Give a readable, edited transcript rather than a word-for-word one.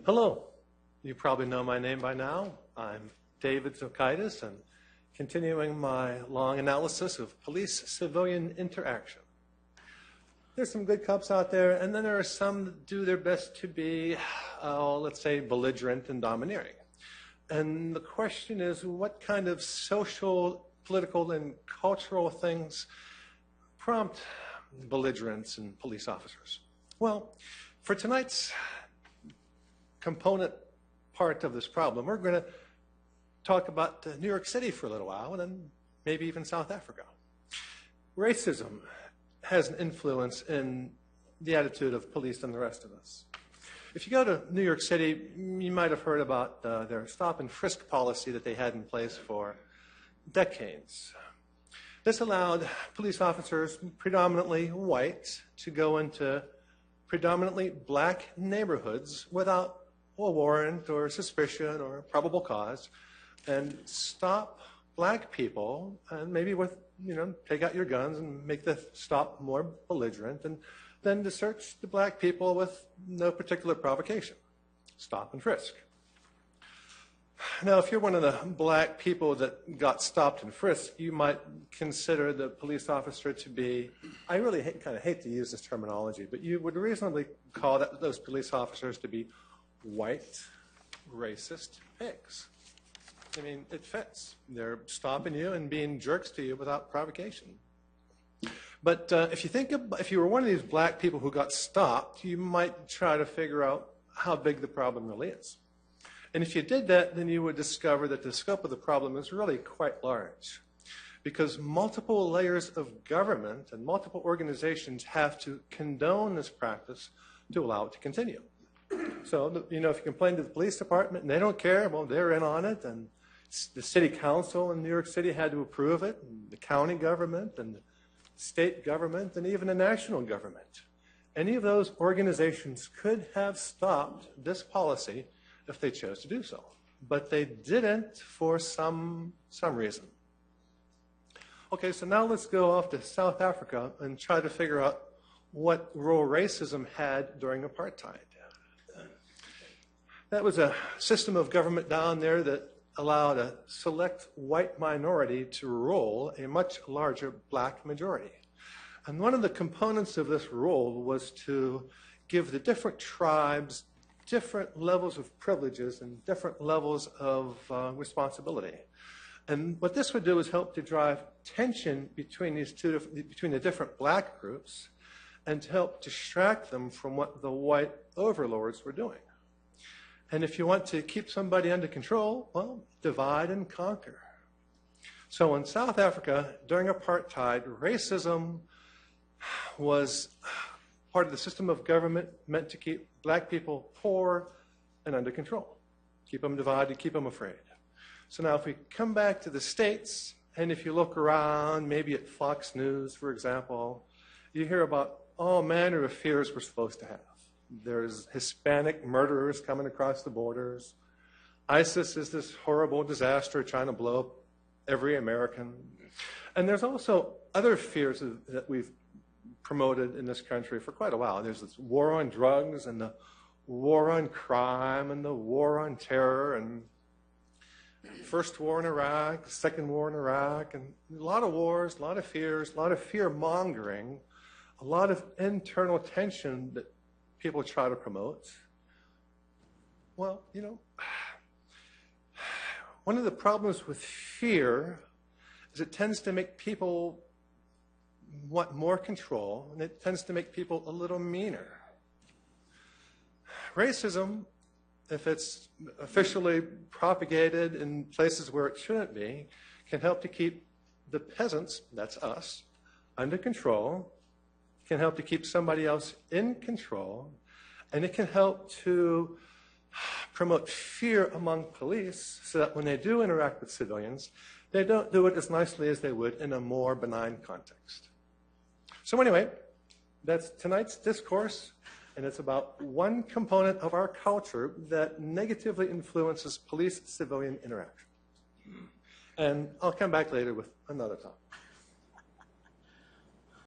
Hello. You probably know my name by now. I'm David Zokaitis, and continuing my long analysis of police-civilian interaction. There's some good cops out there, and then there are some that do their best to be, let's say, belligerent and domineering. And the question is, what kind of social, political, and cultural things prompt belligerents and police officers? Well, for tonight's component part of this problem, we're going to talk about New York City for a little while, and then maybe even South Africa. Racism has an influence in the attitude of police and the rest of us. If you go to New York City, you might have heard about their stop and frisk policy that they had in place for decades. This allowed police officers, predominantly white, to go into predominantly black neighborhoods without a warrant or suspicion or probable cause, and stop black people, and maybe with, take out your guns and make the stop more belligerent, and then to search the black people with no particular provocation. Stop and frisk. Now, if you're one of the black people that got stopped and frisked, you might consider the police officer to be, I really kind of hate to use this terminology, but you would reasonably call those police officers to be white, racist pigs. I mean, it fits. They're stopping you and being jerks to you without provocation. But if you were one of these black people who got stopped, you might try to figure out how big the problem really is. And if you did that, then you would discover that the scope of the problem is really quite large, because multiple layers of government and multiple organizations have to condone this practice to allow it to continue. So, if you complain to the police department and they don't care, well, they're in on it, and the city council in New York City had to approve it, and the county government and the state government and even the national government. Any of those organizations could have stopped this policy if they chose to do so, but they didn't for some reason. Okay, so now let's go off to South Africa and try to figure out what role racism had during apartheid. That was a system of government down there that allowed a select white minority to rule a much larger black majority. And one of the components of this rule was to give the different tribes different levels of privileges and different levels of responsibility. And what this would do is help to drive tension between between the different black groups, and to help distract them from what the white overlords were doing. And if you want to keep somebody under control, well, divide and conquer. So in South Africa, during apartheid, racism was part of the system of government meant to keep black people poor and under control, keep them divided, keep them afraid. So now if we come back to the States, and if you look around, maybe at Fox News, for example, you hear about all manner of fears we're supposed to have. There's Hispanic murderers coming across the borders. ISIS is this horrible disaster trying to blow up every American. And there's also other fears that we've promoted in this country for quite a while. There's this war on drugs and the war on crime and the war on terror and first war in Iraq, second war in Iraq, and a lot of wars, a lot of fears, a lot of fear-mongering, a lot of internal tension that people try to promote. Well, one of the problems with fear is it tends to make people want more control, and it tends to make people a little meaner. Racism, if it's officially propagated in places where it shouldn't be, can help to keep the peasants, that's us, under control, can help to keep somebody else in control, and it can help to promote fear among police so that when they do interact with civilians, they don't do it as nicely as they would in a more benign context. So anyway, that's tonight's discourse, and it's about one component of our culture that negatively influences police-civilian interaction. And I'll come back later with another topic.